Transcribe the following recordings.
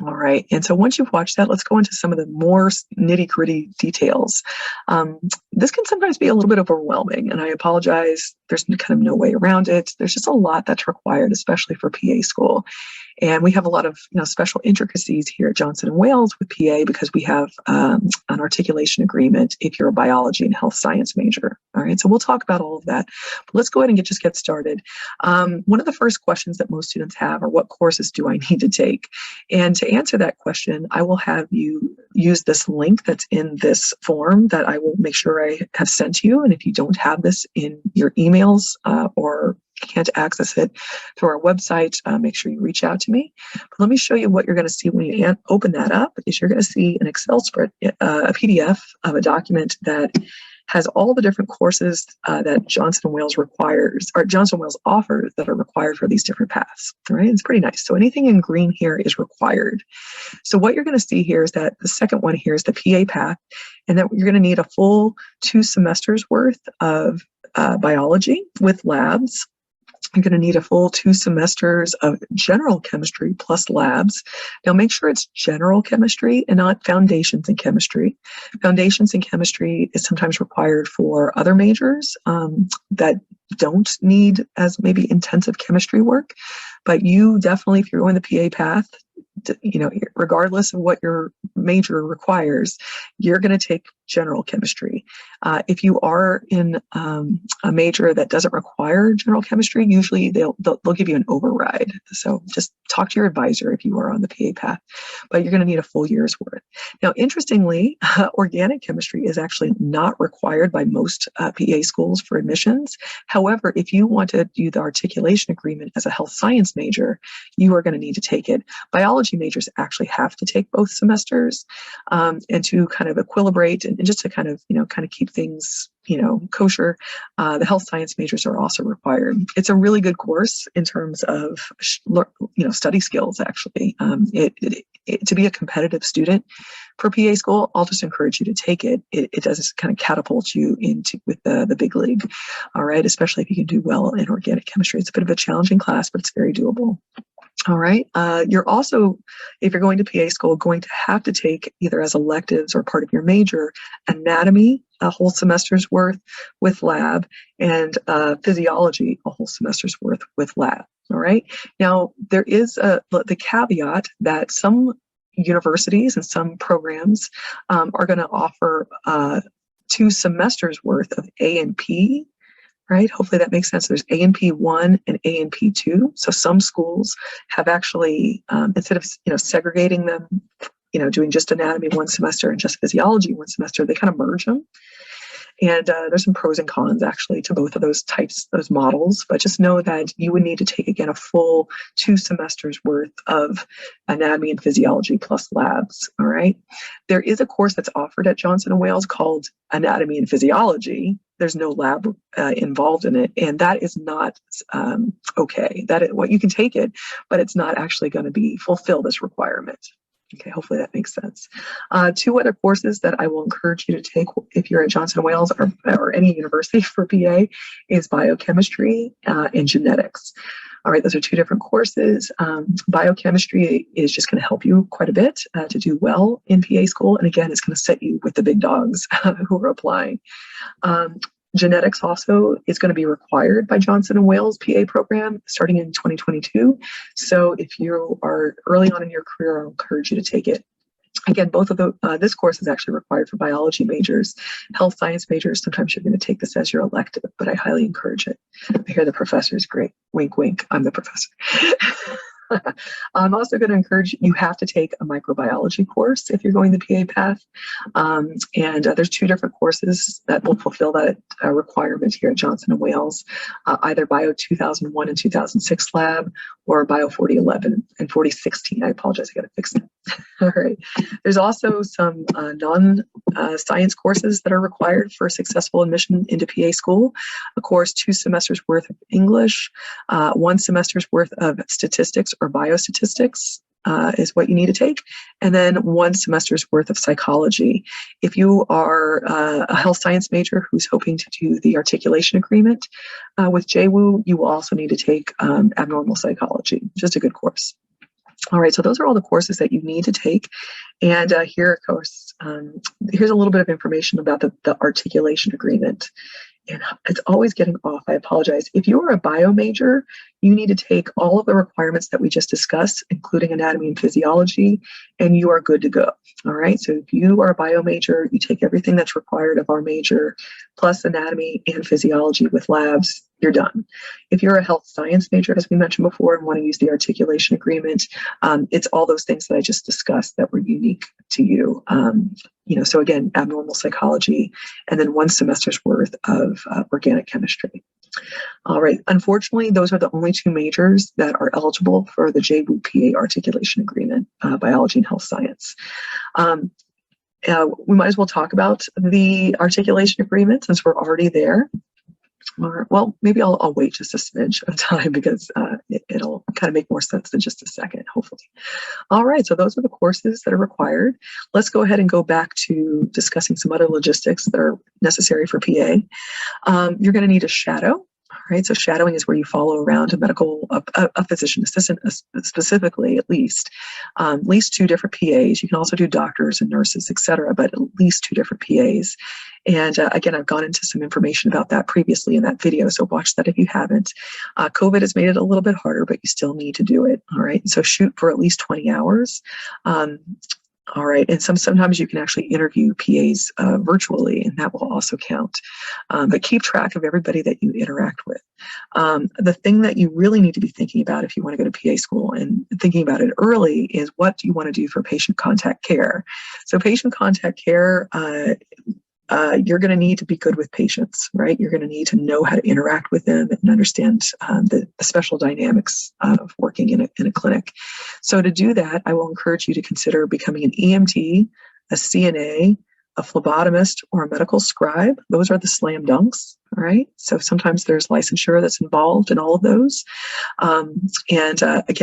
All right. And so once you've watched that, let's go into some of the more nitty-gritty details. This can sometimes be a little bit overwhelming, and I apologize. There's kind of no way around it. There's just a lot that's required, especially for PA school. And we have a lot of special intricacies here at Johnson & Wales with PA because we have an articulation agreement if you're a biology and health science major. All right, so we'll talk about all of that. But let's go ahead and just get started. One of the first questions that most students have are, what courses do I need to take? And to answer that question, I will have you use this link that's in this form that I will make sure I have sent you. And if you don't have this in your emails or can't access it through our website, make sure you reach out to me. But let me show you what you're going to see when you open that up. Is you're going to see an Excel spread, a PDF of a document that has all the different courses that Johnson & Wales requires, or Johnson & Wales offers, that are required for these different paths. All right, it's pretty nice. So anything in green here is required. So what you're going to see here is that the second one here is the PA path, and that you're going to need a full 2 semesters worth of biology with labs. You're going to need a full 2 semesters of general chemistry plus labs. Now, make sure it's general chemistry and not foundations in chemistry. Foundations in chemistry is sometimes required for other majors that don't need as maybe intensive chemistry work. But you definitely, if you're going the PA path, regardless of what your major requires, you're going to take general chemistry. If you are in a major that doesn't require general chemistry, usually they'll give you an override. So just talk to your advisor if you are on the PA path, but you're going to need a full year's worth. Now, interestingly, organic chemistry is actually not required by most PA schools for admissions. However, if you want to do the articulation agreement as a health science major, you are going to need to take it. Biology majors actually have to take both semesters, and to kind of equilibrate and just to kind of keep things kosher. The health science majors are also required. It's a really good course in terms of study skills. Actually, to be a competitive student for PA school, I'll just encourage you to take it. It does kind of catapult you into with the big league. All right, especially if you can do well in organic chemistry. It's a bit of a challenging class, but it's very doable. All right. You're also, if you're going to PA school, going to have to take either as electives or part of your major, anatomy, a whole semester's worth with lab, and physiology, a whole semester's worth with lab. All right. Now, there is the caveat that some universities and some programs are going to offer 2 semesters worth of A&P. Right? Hopefully that makes sense. There's A&P 1 and A&P 2. So some schools have actually, instead of segregating them, doing just anatomy 1 semester and just physiology 1 semester, they kind of merge them. And there's some pros and cons actually to both of those types, those models. But just know that you would need to take again a full 2 semesters worth of anatomy and physiology plus labs. All right. There is a course that's offered at Johnson & Wales called Anatomy and Physiology. There's no lab involved in it, and that is not okay. You can take it, but it's not actually going to fulfill this requirement. Okay, hopefully that makes sense. 2 other courses that I will encourage you to take if you're at Johnson & Wales or any university for PA is biochemistry and genetics. All right, those are 2 different courses. Biochemistry is just going to help you quite a bit to do well in PA school. And again, it's going to set you with the big dogs who are applying. Genetics also is going to be required by Johnson & Wales PA program starting in 2022. So if you are early on in your career, I'll encourage you to take it. Again, both of this course is actually required for biology majors. Health science majors, sometimes you're going to take this as your elective, but I highly encourage it. I hear the professor is great. Wink, wink, I'm the professor. I'm also going to encourage you have to take a microbiology course if you're going the PA path. And there's 2 different courses that will fulfill that requirement here at Johnson & Wales, either Bio 2001 and 2006 lab or Bio 4011 and 4016. I apologize, I got to fix that. All right. There's also some non-science courses that are required for successful admission into PA school. Of course, 2 semesters worth of English, 1 semester's worth of statistics or biostatistics is what you need to take, and then 1 semester's worth of psychology. If you are a health science major who's hoping to do the articulation agreement with JWU, you will also need to take abnormal psychology, just a good course. All right, so those are all the courses that you need to take. And here, of course, here's a little bit of information about the articulation agreement. And it's always getting off. I apologize. If you are a bio major, you need to take all of the requirements that we just discussed, including anatomy and physiology, and you are good to go. All right. So if you are a bio major, you take everything that's required of our major, plus anatomy and physiology with labs, you're done. If you're a health science major, as we mentioned before, and want to use the articulation agreement, it's all those things that I just discussed that were unique to you. So again, abnormal psychology, and then 1 semester's worth of organic chemistry. All right. Unfortunately, those are the only 2 majors that are eligible for the JWU PA articulation agreement, biology and health science. We might as well talk about the articulation agreement since we're already there. Or, well, maybe I'll wait just a smidge of time because it'll kind of make more sense in just a second, hopefully. All right, so those are the courses that are required. Let's go ahead and go back to discussing some other logistics that are necessary for PA. You're going to need a shadow. All right, so shadowing is where you follow around a physician assistant, specifically at least 2 different PAs. You can also do doctors and nurses, et cetera, but at least 2 different PAs. And again, I've gone into some information about that previously in that video, so watch that if you haven't. COVID has made it a little bit harder, but you still need to do it. All right, so shoot for at least 20 hours. All right, and sometimes you can actually interview PAs virtually, and that will also count. But keep track of everybody that you interact with. The thing that you really need to be thinking about if you want to go to PA school and thinking about it early is what do you want to do for patient contact care? So patient contact care, you're going to need to be good with patients, right? You're going to need to know how to interact with them and understand the special dynamics of working in a clinic. So to do that, I will encourage you to consider becoming an EMT, a CNA, a phlebotomist, or a medical scribe. Those are the slam dunks, all right? So sometimes there's licensure that's involved in all of those. Again,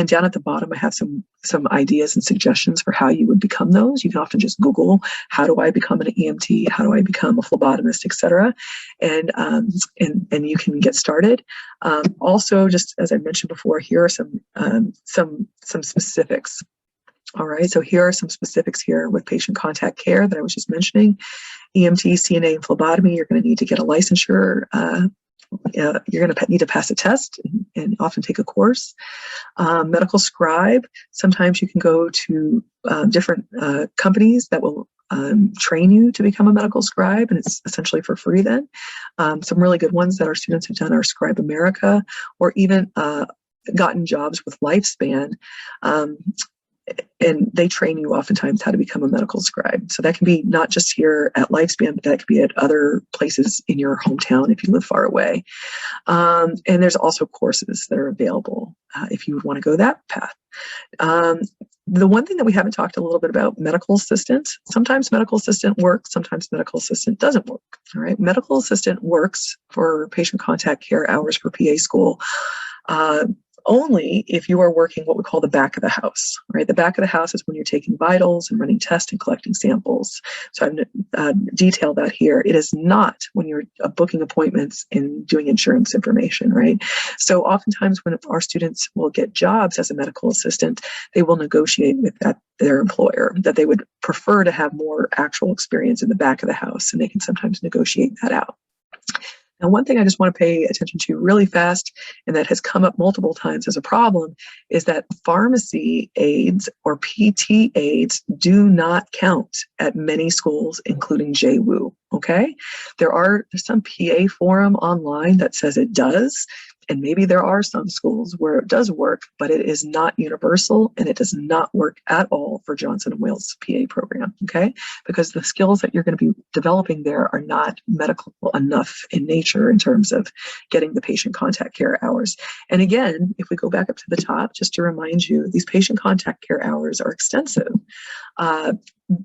down at the bottom, I have some ideas and suggestions for how you would become those. You can often just Google, how do I become an EMT? How do I become a phlebotomist, et cetera? And you can get started. Also, just as I mentioned before, here are some specifics. All right, so here are some specifics here with patient contact care that I was just mentioning. EMT, CNA, and phlebotomy, you're going to need to get a licensure. You're going to need to pass a test and often take a course. Medical scribe, sometimes you can go to different companies that will train you to become a medical scribe, and it's essentially for free then. Some really good ones that our students have done are Scribe America, or even gotten jobs with Lifespan. And they train you oftentimes how to become a medical scribe. So that can be not just here at Lifespan, but that could be at other places in your hometown if you live far away. And there's also courses that are available if you would want to go that path. The one thing that we haven't talked a little bit about, medical assistant. Sometimes medical assistant works, sometimes medical assistant doesn't work. All right, medical assistant works for patient contact care hours for PA school. Only if you are working what we call the back of the house, right? The back of the house is when you're taking vitals and running tests and collecting samples. So I've detailed that here. It is not when you're booking appointments and doing insurance information, right? So oftentimes when our students will get jobs as a medical assistant, they will negotiate with their employer that they would prefer to have more actual experience in the back of the house, and they can sometimes negotiate that out. Now, one thing I just want to pay attention to really fast, and that has come up multiple times as a problem, is that pharmacy aides or PT aides do not count at many schools, including JWU, okay? There's some PA forum online that says it does, and maybe there are some schools where it does work, but it is not universal, and it does not work at all for Johnson & Wales PA program, okay? Because the skills that you're going to be developing there are not medical enough in nature in terms of getting the patient contact care hours. And again, if we go back up to the top, just to remind you, these patient contact care hours are extensive.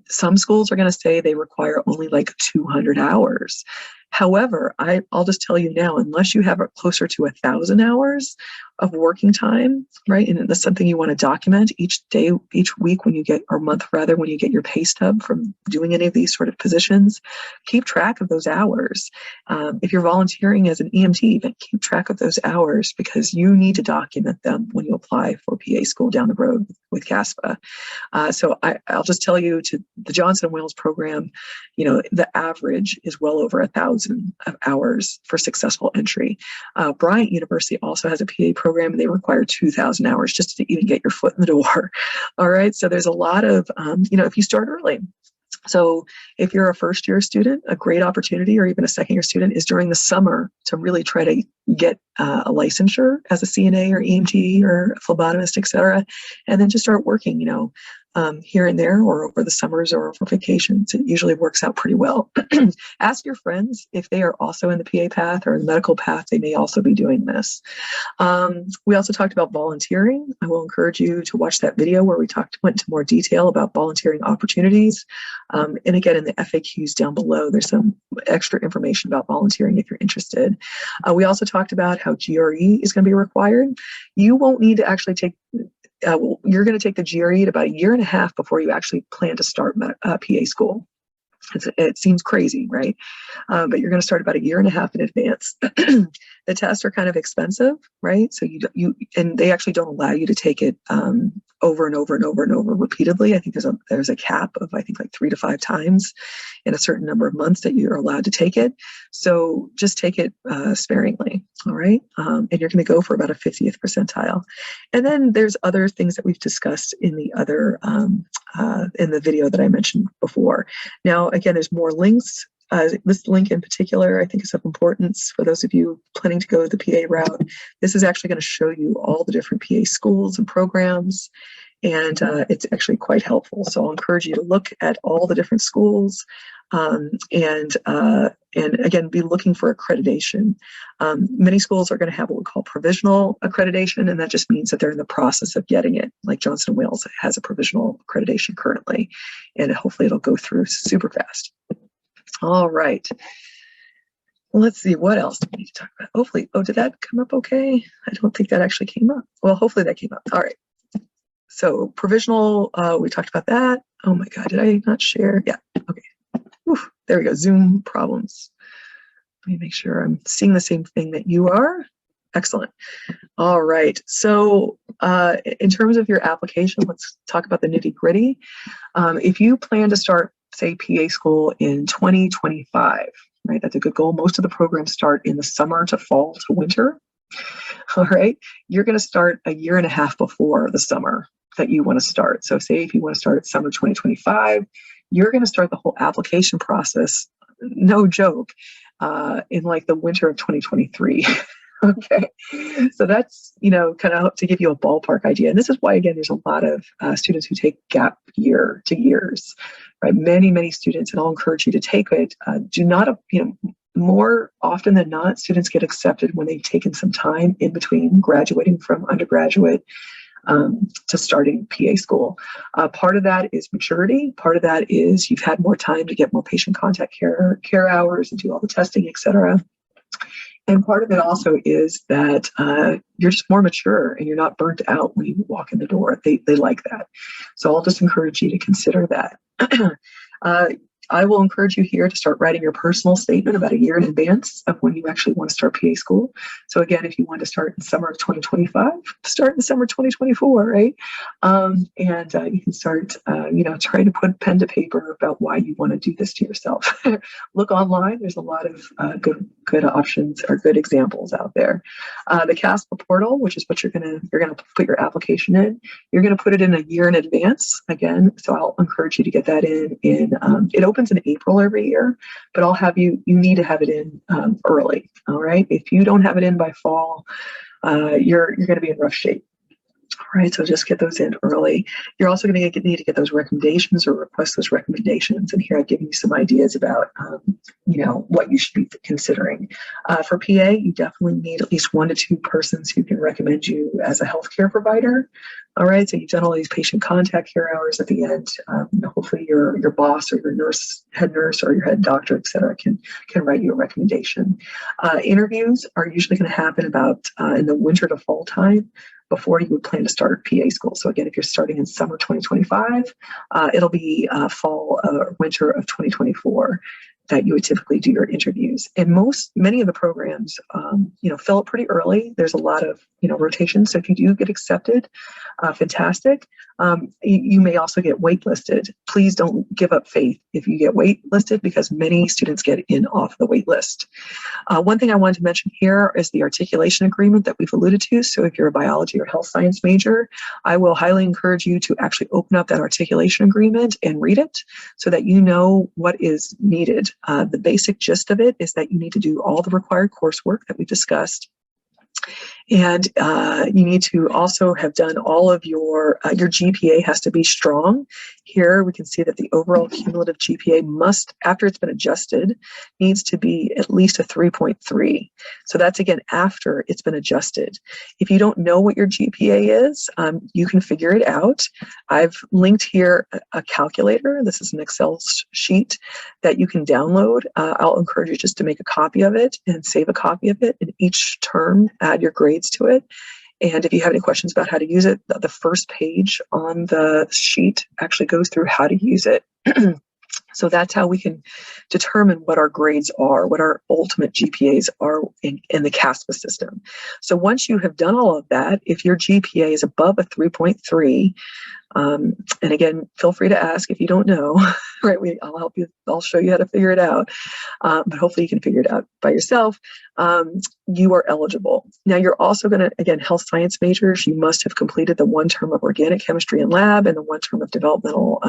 Some schools are going to say they require only like 200 hours. However, I'll just tell you now, unless you have it closer to 1,000 hours, of working time, right? And that's something you want to document each day, each week when you get, or month rather, when you get your pay stub from doing any of these sort of positions. Keep track of those hours. If you're volunteering as an EMT, then keep track of those hours because you need to document them when you apply for PA school down the road with CASPA. So I'll just tell you, to the Johnson & Wales program, the average is well over 1,000 hours for successful entry. Bryant University also has a PA program, and they require 2,000 hours just to even get your foot in the door. All right. So there's a lot of, if you start early. So if you're a first-year student, a great opportunity, or even a second-year student, is during the summer to really try to get a licensure as a CNA or EMT or phlebotomist, et cetera, and then just start working, here and there, or over the summers or for vacations. It usually works out pretty well. Ask your friends if they are also in the PA path or the medical path. They may also be doing this. We also talked about volunteering. I will encourage you to watch that video where we went into more detail about volunteering opportunities. And again, in the FAQs down below, there's some extra information about volunteering if you're interested. We also talked about how GRE is going to be required. You won't need to actually take you're going to take the GRE at about a year and a half before you actually plan to start PA school. It seems crazy, right? But you're going to start about a year and a half in advance. The tests are kind of expensive, right? So and they actually don't allow you to take it over and over and over and over repeatedly. I think there's a cap of, I think, like 3 to 5 times in a certain number of months that you're allowed to take it. So just take it sparingly, all right? And you're going to go for about a 50th percentile. And then there's other things that we've discussed in the other in the video that I mentioned before. Now, again, there's more links. This link in particular, I think, is of importance for those of you planning to go the PA route. This is actually going to show you all the different PA schools and programs, and it's actually quite helpful. So I'll encourage you to look at all the different schools and again, be looking for accreditation. Many schools are going to have what we call provisional accreditation, and that just means that they're in the process of getting it. Like Johnson & Wales has a provisional accreditation currently, and hopefully it'll go through super fast. All right. Let's see, what else do we need to talk about? Hopefully, did that come up okay? I don't think that actually came up. Well, hopefully that came up. All right. So provisional, we talked about that. Oh my God, did I not share? Yeah, okay. Oof, there we go, Zoom problems. Let me make sure I'm seeing the same thing that you are. Excellent. All right, so in terms of your application, let's talk about the nitty gritty. If you plan to start, say, PA school in 2025, right, that's a good goal. Most of the programs start in the summer to fall to winter. All right, you're going to start a year and a half before the summer that you want to start. So say if you want to start summer 2025, you're going to start the whole application process, no joke, in like the winter of 2023. Okay, so that's, kind of to give you a ballpark idea. And this is why, again, there's a lot of students who take gap year to years, right? Many, many students, and I'll encourage you to take it. Do not, more often than not, students get accepted when they've taken some time in between graduating from undergraduate to starting PA school. Part of that is maturity. Part of that is you've had more time to get more patient contact care hours and do all the testing, et cetera. And part of it also is that you're just more mature and you're not burnt out when you walk in the door. They like that. So I'll just encourage you to consider that. I will encourage you here to start writing your personal statement about a year in advance of when you actually want to start PA school. So again, if you want to start in summer of 2025, start in summer 2024, right? And you can start, trying to put pen to paper about why you want to do this to yourself. Look online. There's a lot of good options or good examples out there. The CASPA portal, which is what you're gonna put your application in. You're gonna put it in a year in advance again. So I'll encourage you to get that in. It opens in April every year, but I'll have you need to have it in early. All right. If you don't have it in by fall, you're going to be in rough shape. All right, so just get those in early. You're also going to need to get those recommendations or request those recommendations. And here I've given you some ideas about, what you should be considering. For PA, you definitely need at least 1 to 2 persons who can recommend you as a healthcare provider. All right, so you've done all these patient contact care hours at the end. hopefully your boss or your head nurse or your head doctor, et cetera, can write you a recommendation. Interviews are usually going to happen about in the winter to fall time before you would plan to start PA school. So again, if you're starting in summer 2025, it'll be fall or winter of 2024 that you would typically do your interviews. And many of the programs, fill up pretty early. There's a lot of, rotation. So if you do get accepted, fantastic. You may also get waitlisted. Please don't give up faith if you get waitlisted, because many students get in off the wait list. One thing I wanted to mention here is the articulation agreement that we've alluded to. So if you're a biology or health science major, I will highly encourage you to actually open up that articulation agreement and read it so that you know what is needed. The basic gist of it is that you need to do all the required coursework that we discussed. And you need to also have done all of your GPA has to be strong. Here we can see that the overall cumulative GPA must, after it's been adjusted, needs to be at least a 3.3. So that's, again, after it's been adjusted. If you don't know what your GPA is, you can figure it out. I've linked here a calculator. This is an Excel sheet that you can download. I'll encourage you just to make a copy of it and save a copy of it, and each term add your grades to it. And if you have any questions about how to use it, the first page on the sheet actually goes through how to use it. So that's how we can determine what our grades are, what our ultimate GPAs are in the CASPA system. So once you have done all of that, if your GPA is above a 3.3, and again, feel free to ask if you don't know, right? I'll help you. I'll show you how to figure it out. But hopefully you can figure it out by yourself. You are eligible. Now you're also going to, again, health science majors, you must have completed the 1 term of organic chemistry and lab and the 1 term of developmental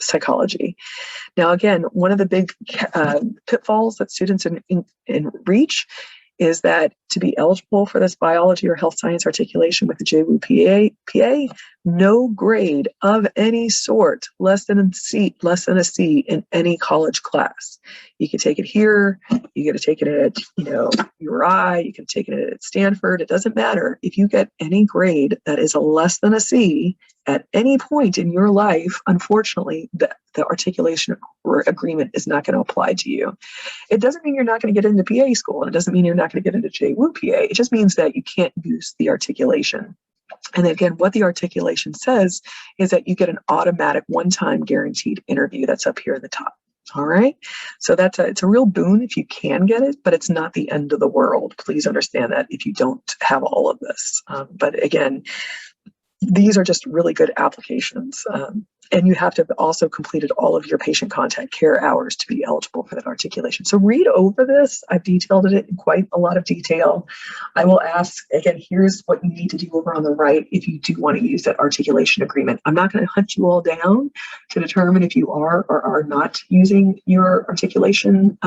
psychology. Now, again, one of the big pitfalls that students in reach is that to be eligible for this biology or health science articulation with the JWU PA, no grade of any sort less than a C in any college class. You can take it here, you get to take it at URI, you can take it at Stanford. It doesn't matter. If you get any grade that is a less than a C at any point in your life, unfortunately, the articulation agreement is not going to apply to you. It doesn't mean you're not going to get into PA school, and it doesn't mean you're not going to get into JWU PA. It just means that you can't use the articulation. And again, what the articulation says is that you get an automatic one-time guaranteed interview that's up here in the top. All right. So it's a real boon if you can get it, but it's not the end of the world. Please understand that if you don't have all of this. But again, these are just really good applications. And you have to have also completed all of your patient contact care hours to be eligible for that articulation. So read over this. I've detailed it in quite a lot of detail. I will ask, again, here's what you need to do over on the right if you do want to use that articulation agreement. I'm not going to hunt you all down to determine if you are or are not using your articulation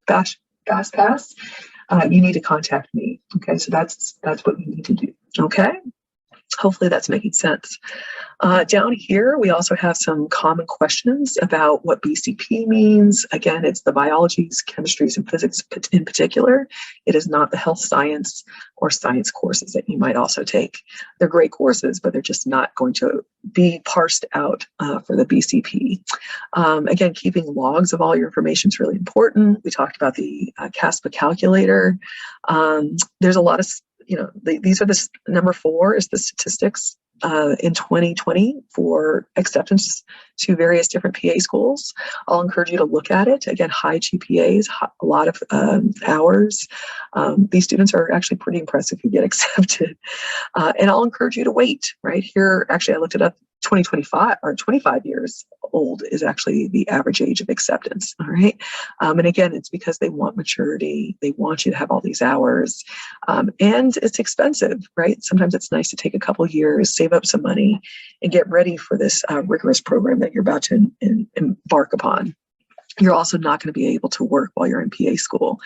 fast pass. You need to contact me. Okay, so that's what you need to do. Okay. Hopefully that's making sense. Down here, we also have some common questions about what BCP means. Again, it's the biologies, chemistries, and physics in particular. It is not the health science or science courses that you might also take. They're great courses, but they're just not going to be parsed out for the BCP. Again, keeping logs of all your information is really important. We talked about the CASPA calculator. There's a lot of these are number 4 is the statistics in 2020 for acceptance to various different PA schools. I'll encourage you to look at it. Again, high GPAs, a lot of hours. These students are actually pretty impressive who get accepted. And I'll encourage you to wait. Right here, actually, I looked it up. 2025 or 25 years old is actually the average age of acceptance. All right. And again, it's because they want maturity. They want you to have all these hours. And it's expensive, right? Sometimes it's nice to take a couple of years, save up some money, and get ready for this rigorous program that you're about to embark upon. You're also not going to be able to work while you're in PA school.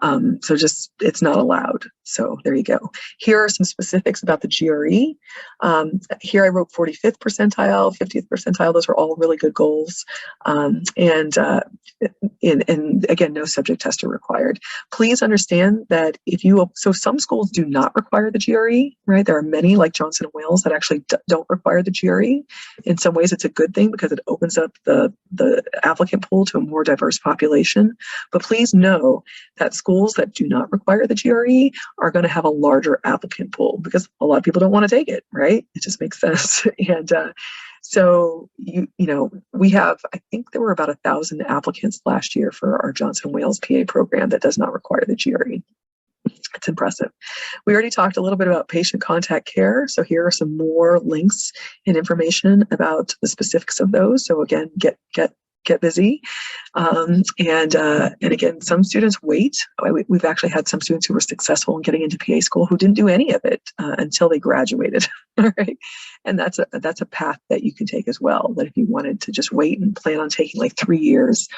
So just, it's not allowed. So there you go. Here are some specifics about the GRE. Here I wrote 45th percentile, 50th percentile. Those are all really good goals. And again, no subject test are required. Please understand that so some schools do not require the GRE, right? There are many like Johnson & Wales that actually don't require the GRE. In some ways, it's a good thing because it opens up the applicant pool to a more diverse population. But please know that schools that do not require the GRE are going to have a larger applicant pool because a lot of people don't want to take it, right? It just makes sense. And so, we have, I think there were about 1,000 applicants last year for our Johnson & Wales PA program that does not require the GRE. It's impressive. We already talked a little bit about patient contact care. So here are some more links and information about the specifics of those. So again, get busy. And again, some students wait. We've actually had some students who were successful in getting into PA school who didn't do any of it until they graduated. All right. And that's a path that you can take as well, that if you wanted to just wait and plan on taking like 3 years.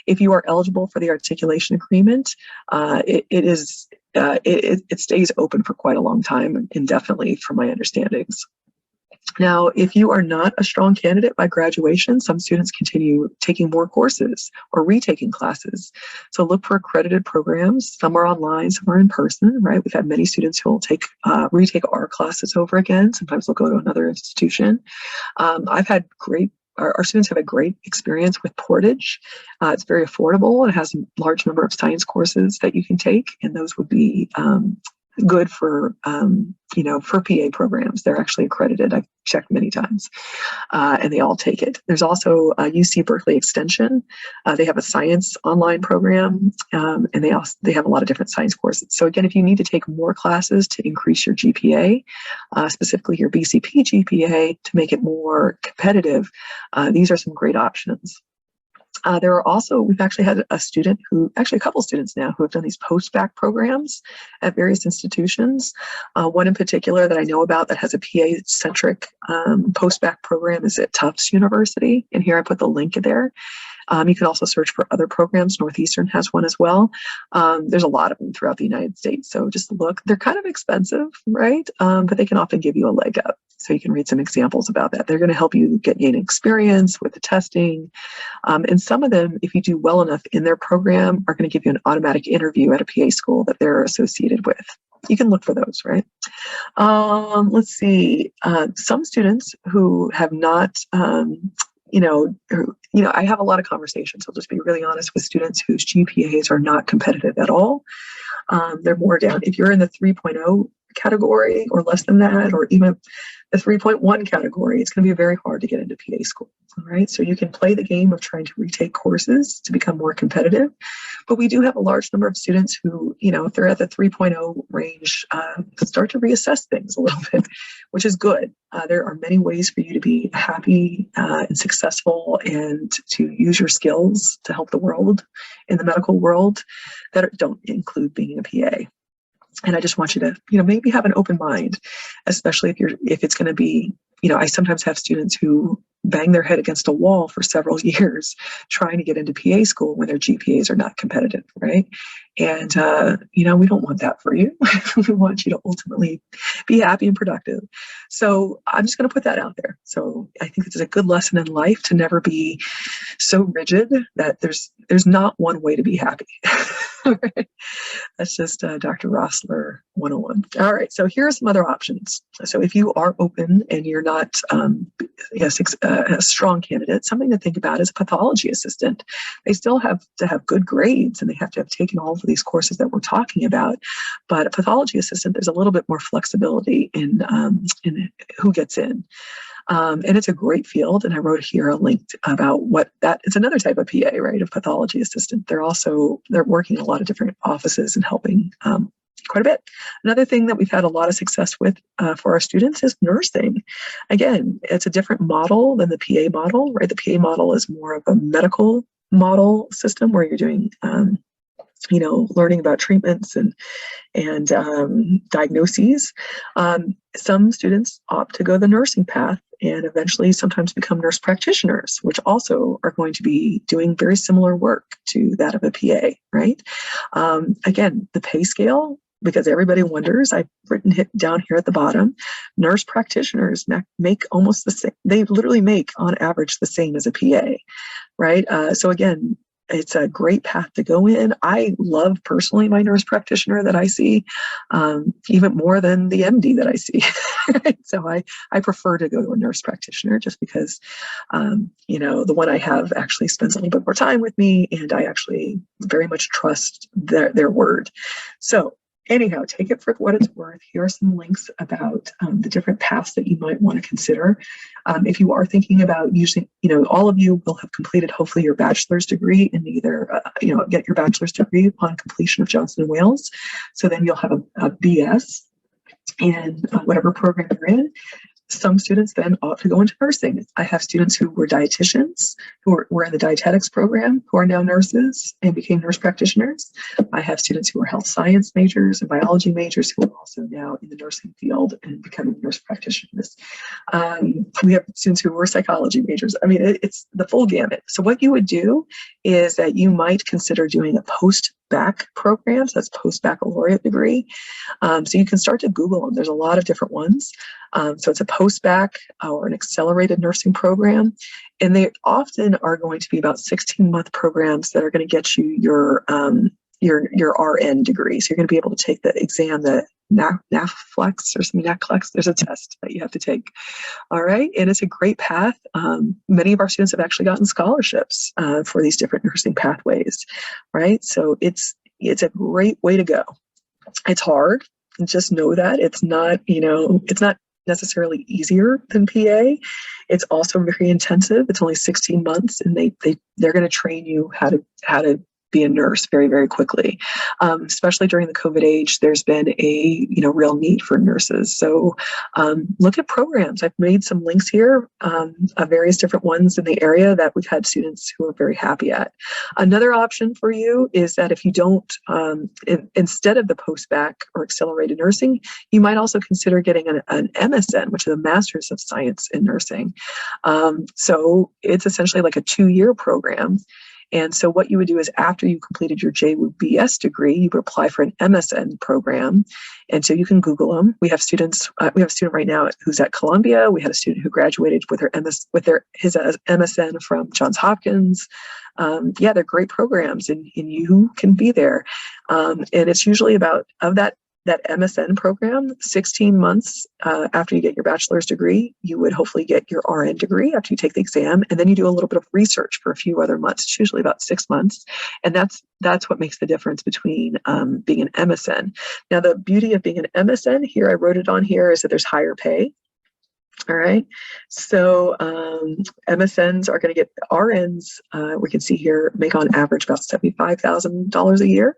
If you are eligible for the articulation agreement, it stays open for quite a long time, indefinitely from my understandings. Now, if you are not a strong candidate by graduation, some students continue taking more courses or retaking classes. So look for accredited programs. Some are online, some are in person, right? We've had many students who will retake our classes over again. Sometimes they'll go to another institution. Our students have a great experience with Portage. It's very affordable. It has a large number of science courses that you can take, and those would be good for PA programs. They're actually accredited. I've checked many times, and they all take it. There's also UC Berkeley Extension. They have a science online program, and they have a lot of different science courses. So again, if you need to take more classes to increase your GPA, specifically your BCP GPA, to make it more competitive, these are some great options. We've actually had a couple students now who have done these post-bac programs at various institutions. One in particular that I know about that has a PA-centric post-bac program is at Tufts University. And here I put the link there. You can also search for other programs. Northeastern has one as well. There's a lot of them throughout the United States. So just look. They're kind of expensive, right? But they can often give you a leg up. So you can read some examples about that. They're going to help you gain experience with the testing. And some of them, if you do well enough in their program, are going to give you an automatic interview at a PA school that they're associated with. You can look for those, right? Let's see. Some students who have not, I have a lot of conversations. I'll just be really honest with students whose GPAs are not competitive at all. They're more down. If you're in the 3.0 category or less than that, or even the 3.1 category, it's going to be very hard to get into PA school. All right. So you can play the game of trying to retake courses to become more competitive. But we do have a large number of students who, if they're at the 3.0 range, start to reassess things a little bit, which is good. There are many ways for you to be happy and successful and to use your skills to help the world in the medical world that don't include being a PA. And I just want you to, maybe have an open mind, especially if it's going to be, I sometimes have students who bang their head against a wall for several years trying to get into PA school when their GPAs are not competitive, right? And, we don't want that for you. We want you to ultimately be happy and productive. So I'm just going to put that out there. So I think it's a good lesson in life to never be so rigid that there's not one way to be happy. Right? That's just Dr. Rossler 101. All right. So here are some other options. So if you are open and you're not a strong candidate, something to think about is a pathology assistant. They still have to have good grades and they have to have taken all of these courses that we're talking about. But a pathology assistant, there's a little bit more flexibility in who gets in. And it's a great field. And I wrote here a link about it's another type of PA, right? A pathology assistant. They're working in a lot of different offices and helping quite a bit. Another thing that we've had a lot of success with for our students is nursing. Again, it's a different model than the PA model, right? The PA model is more of a medical model system where you're doing learning about treatments and diagnoses. Some students opt to go the nursing path and eventually sometimes become nurse practitioners, which also are going to be doing very similar work to that of a PA, right? Again, the pay scale, because everybody wonders, I've written it down here at the bottom, nurse practitioners make almost the same. They literally make on average the same as a PA, right? So again, it's a great path to go in. I love personally my nurse practitioner that I see, even more than the MD that I see. So I prefer to go to a nurse practitioner just because, the one I have actually spends a little bit more time with me, and I actually very much trust their word. So anyhow, take it for what it's worth. Here are some links about the different paths that you might want to consider. If you are thinking about using, all of you will have completed hopefully your bachelor's degree in either, get your bachelor's degree upon completion of Johnson & Wales. So then you'll have a BS in whatever program you're in. Some students then ought to go into nursing. I have students who were dietitians, who were in the dietetics program, who are now nurses and became nurse practitioners. I have students who are health science majors and biology majors who are also now in the nursing field and becoming nurse practitioners. We have students who were psychology majors. I mean, it's the full gamut. So what you would do is that you might consider doing a post-bac program. So that's post-baccalaureate degree. So you can start to Google them. There's a lot of different ones. So it's a post-bac or an accelerated nursing program. And they often are going to be about 16-month programs that are going to get you your RN degree. So you're going to be able to take the exam, the NAFLEX or something, NACLEX. There's a test that you have to take. All right. And it's a great path. Many of our students have actually gotten scholarships for these different nursing pathways. Right. So it's a great way to go. It's hard. Just know that it's not, it's not necessarily easier than PA. It's also very intensive. It's only 16 months, and they're going to train you how to be a nurse very, very quickly. Especially during the COVID age, there's been a real need for nurses. So look at programs. I've made some links here of various different ones in the area that we've had students who are very happy at. Another option for you is that if you don't, instead of the post-bac or accelerated nursing, you might also consider getting an MSN, which is a Master's of Science in Nursing. So it's essentially like a 2-year program. And so what you would do is after you completed your JWU BS degree, you would apply for an MSN program. And so you can Google them. We have students, we have a student right now who's at Columbia. We had a student who graduated with his MSN from Johns Hopkins. They're great programs, and you can be there. And it's usually about, of that MSN program, 16 months after you get your bachelor's degree, you would hopefully get your RN degree after you take the exam. And then you do a little bit of research for a few other months. It's usually about 6 months. And that's what makes the difference between being an MSN. Now, the beauty of being an MSN here, I wrote it on here, is that there's higher pay. All right. So MSNs are going to get RNs. We can see here make on average about $75,000 a year.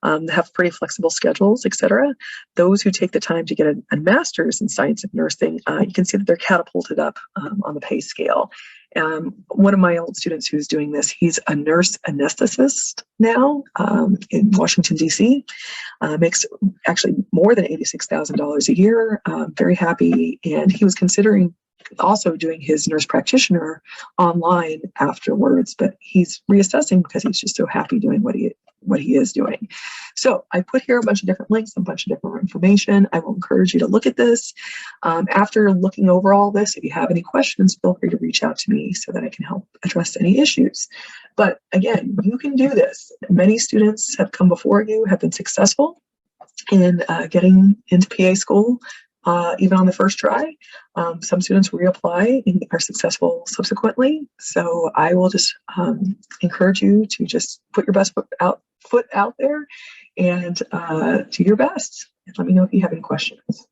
Have pretty flexible schedules, etc. Those who take the time to get a master's in science of nursing, you can see that they're catapulted up on the pay scale. One of my old students who's doing this, he's a nurse anesthetist now in Washington, D.C. Makes actually more than $86,000 a year. Very happy. And he was considering also doing his nurse practitioner online afterwards, but he's reassessing because he's just so happy doing what he is doing. So I put here a bunch of different links, a bunch of different information. I will encourage you to look at this. After looking over all this, if you have any questions, feel free to reach out to me so that I can help address any issues. But again, you can do this. Many students have come before you, have been successful in getting into PA school. Even on the first try. Some students reapply and are successful subsequently. So I will just encourage you to just put your best foot out there and do your best. And let me know if you have any questions.